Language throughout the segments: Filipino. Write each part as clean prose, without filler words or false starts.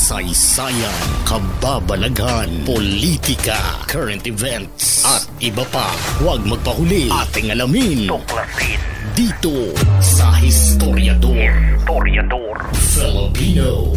kasaysayan, kababalaghan, politika, current events, at iba pa. Huwag magpahuli, ating alamin, tuklasin dito sa Historiador Filipino.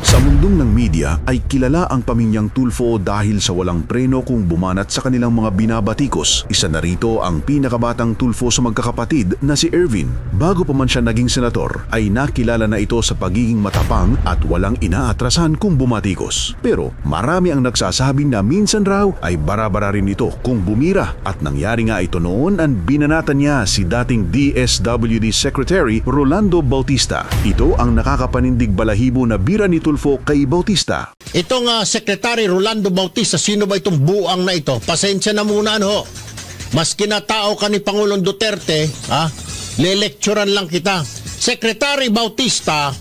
Sa mundong ng media ay kilala ang pamilyang Tulfo dahil sa walang preno kung bumanat sa kanilang mga binabatikos. Isa na rito ang pinakabatang Tulfo sa magkakapatid na si Ervin. Bago pa man siya naging senator ay nakilala na ito sa pagiging matapang at walang inaatrasan kung bumatikos. Pero marami ang nagsasabi na minsan raw ay bara-bara rin ito kung bumira at nangyari nga ito noon ang binanatan niya si dating DSWD Secretary Rolando Bautista. Ito ang nakakapanindig balahibo na bira ni Tulfo kay Bautista. Itong Secretary Rolando Bautista, sino ba itong buang na ito? Pasensya na muna mas kinatao ka ni Pangulong Duterte, le-lecturean lang kita. Secretary Bautista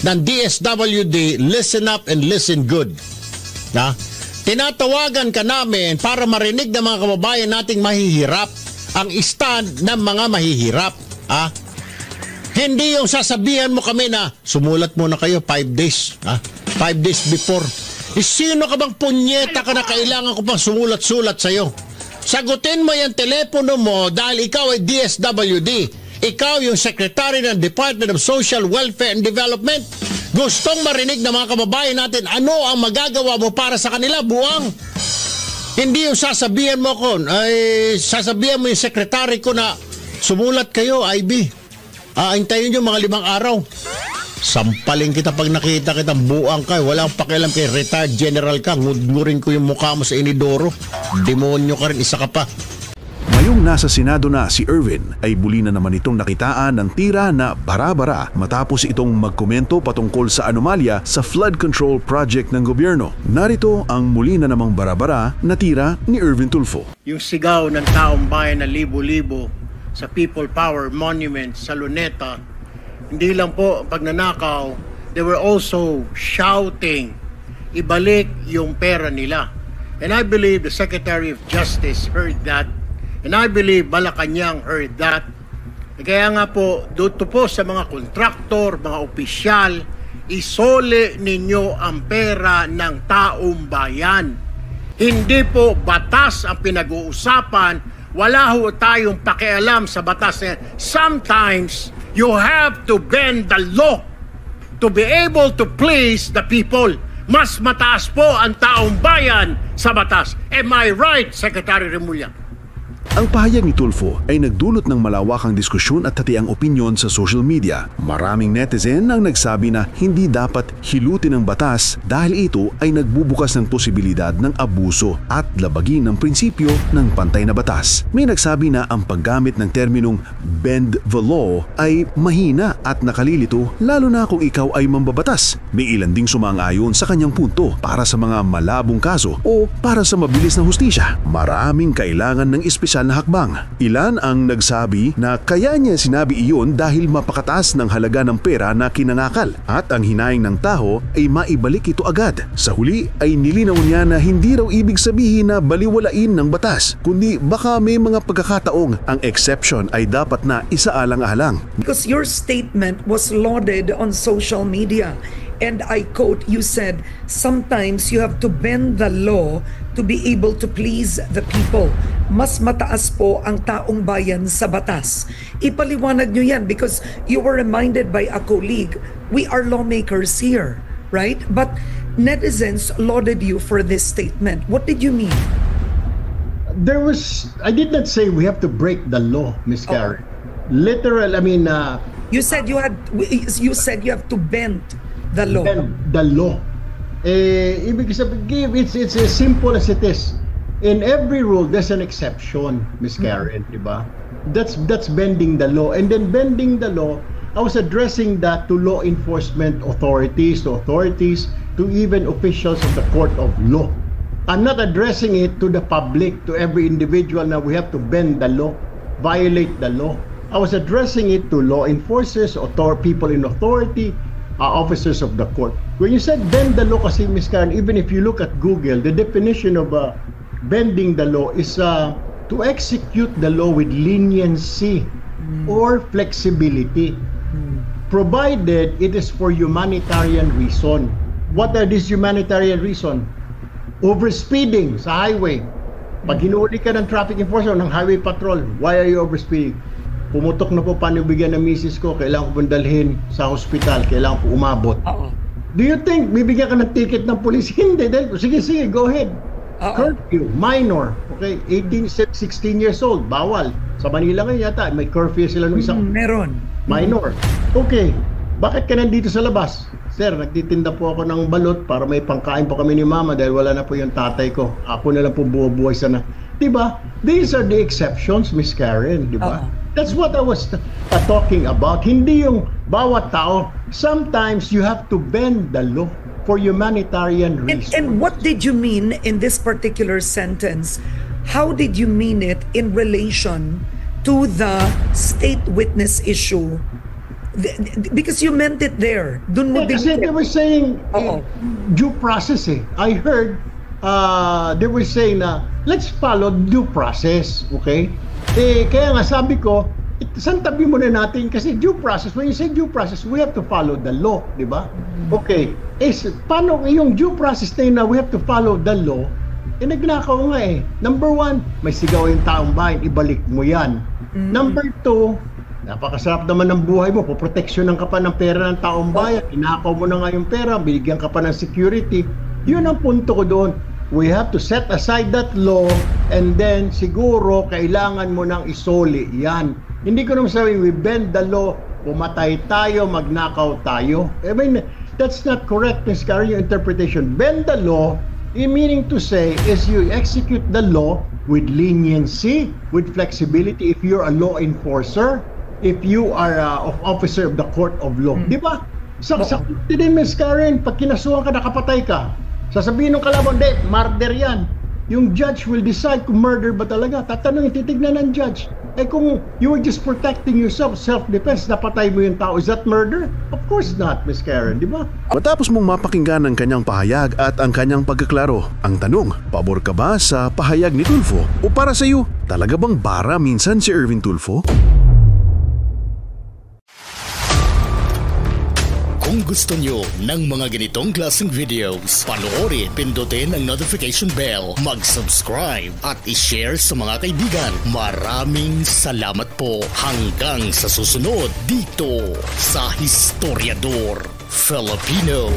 ng DSWD, listen up and listen good. Tinatawagan ka namin para marinig ng mga kababayan nating mahihirap ang stand ng mga mahihirap. Hindi yung sasabihan mo kami na sumulat muna kayo 5 days. 5 days before. Sino ka bang punyeta ka na kailangan ko pang sumulat-sulat sa'yo? Sagutin mo yung telepono mo dahil ikaw ay DSWD. Ikaw yung Secretary ng Department of Social Welfare and Development. Gustong marinig ng mga kababayan natin ano ang magagawa mo para sa kanila, buwang. Hindi yung sasabihan mo sasabihan mo yung secretary ko na sumulat kayo, IB. Hintayin nyo mga 5 araw. Sampaling kita pag nakita kitang buang ka. Walang pakialam kay retired general ka. Ngudngurin ko yung mukha mo sa inidoro. Demonyo ka rin, isa ka pa. Ngayong nasa Senado na si Ervin ay buli na naman itong nakitaan ng tira na bara-bara matapos itong magkomento patungkol sa anomalya sa flood control project ng gobyerno. Narito ang muli na namang bara-bara na tira ni Ervin Tulfo. Yung sigaw ng taong bayan na libo-libo sa People Power Monument sa Luneta, hindi lang po pagnanakaw, they were also shouting, ibalik yung pera nila. And I believe the Secretary of Justice heard that, and I believe Malacanang heard that. Kaya nga po, dito po sa mga kontraktor, mga opisyal, isole ninyo ang pera ng taong bayan. Hindi po batas ang pinag-uusapan. Wala ho tayong pakialam sa batas na yan. Sometimes, you have to bend the law to be able to please the people. Mas mataas po ang taong bayan sa batas. Am I right, Secretary Remulla? Ang pahayag ni Tulfo ay nagdulot ng malawakang diskusyon at hatiang opinyon sa social media. Maraming netizen ang nagsabi na hindi dapat hilutin ang batas dahil ito ay nagbubukas ng posibilidad ng abuso at labagin ng prinsipyo ng pantay na batas. May nagsabi na ang paggamit ng terminong bend the law ay mahina at nakalilito lalo na kung ikaw ay mambabatas. May ilan ding sumang-ayon sa kanyang punto para sa mga malabong kaso o para sa mabilis na hustisya. Maraming kailangan ng espesyal na hakbang. Ilan ang nagsabi na kaya niya sinabi iyon dahil mapakataas ng halaga ng pera na kinangakal at ang hinaing ng tao ay maibalik ito agad. Sa huli ay nilinaw niya na hindi raw ibig sabihin na baliwalain ng batas, kundi baka may mga pagkakataong ang exception ay dapat na isaalang-alang. Because your statement was lauded on social media. And I quote, you said, sometimes you have to bend the law to be able to please the people. Mas mataas po ang taong bayan sa batas. Ipaliwanag nyo yan because you were reminded by a colleague, we are lawmakers here, right? But netizens lauded you for this statement. What did you mean? I did not say we have to break the law, Ms. Karen. Literal, you said you have to bend the law. The law. Ibig sabihin, it's as simple as it is. In every rule, there's an exception, Ms. Karen, di ba? That's bending the law. And then bending the law, I was addressing that to law enforcement authorities, to even officials of the court of law. I'm not addressing it to the public, to every individual na we have to bend the law, violate the law. I was addressing it to law enforcers, people in authority, officers of the court. When you said bend the law kasi, Ms. Karen, even if you look at Google, the definition of bending the law is to execute the law with leniency or flexibility. provided it is for humanitarian reason. What are these humanitarian reason? Overspeeding sa highway. Pag hinuli ka ng traffic enforcer ng highway patrol, why are you overspeeding? Pumutok na po panibigyan ng misis ko, kailangan ko dalhin sa hospital, kailangan ko umabot. Do you think bibigyan ka ng ticket ng pulis? Hindi. Sige, go ahead. Curfew, minor. Okay, 16 years old, bawal. Sa Manila ngayon yata, may curfew sila nung isang... Meron. Minor. Okay, bakit ka nandito sa labas? Sir, nagtitinda po ako ng balot para may pangkain po kami ni mama dahil wala na po yung tatay ko. Ako na lang po buhay sana. Diba? These are the exceptions, Miss Karen. Diba? That's what I was talking about. Hindi yung bawat tao. Sometimes you have to bend the law for humanitarian reasons. And what did you mean in this particular sentence? How did you mean it in relation to the state witness issue? Because you meant it there. Dun mo Kasi they were saying due process eh. I heard they were saying na let's follow due process. Okay? Kaya nga sabi ko, saan tabi muna natin kasi due process, when you say due process, we have to follow the law, di ba? Okay. Paano yung due process na yun na we have to follow the law? Nagnakaw nga eh. Number 1, may sigaw yung taong bayan, ibalik mo yan. Number 2, napakasarap naman ng buhay mo, poproteksyonan ka pa ng pera ng taong bayan, inakaw mo na nga yung pera, binigyan ka pa ng security. Yun ang punto ko doon. We have to set aside that law and then siguro kailangan mo nang isoli yan. Hindi ko naman sabihin, we bend the law, pumatay tayo, magnakaw tayo. I mean, that's not correct, Ms. Karen, yung interpretation. Bend the law, meaning to say, is you execute the law with leniency, with flexibility if you're a law enforcer, if you are officer of the court of law. Di ba? Sa korte din, Ms. Karen, pag kinasuhan ka, nakapatay ka, sasabihin ng kalaban, hindi, murder yan. Yung judge will decide kung murder ba talaga. Tatanungin, titignan ng judge. Kung you were just protecting yourself, self-defense, napatay mo yung tao, is that murder? Of course not, Ms. Karen, di ba? Matapos mong mapakinggan ang kanyang pahayag at ang kanyang pagkaklaro, ang tanong, pabor ka ba sa pahayag ni Tulfo? O para sa iyo, talaga bang bara minsan si Erwin Tulfo? Kung gusto nyo ng mga ganitong klaseng videos, panoorin, pindutin ang notification bell, mag-subscribe at i-share sa mga kaibigan. Maraming salamat po hanggang sa susunod dito sa Historiador Filipino.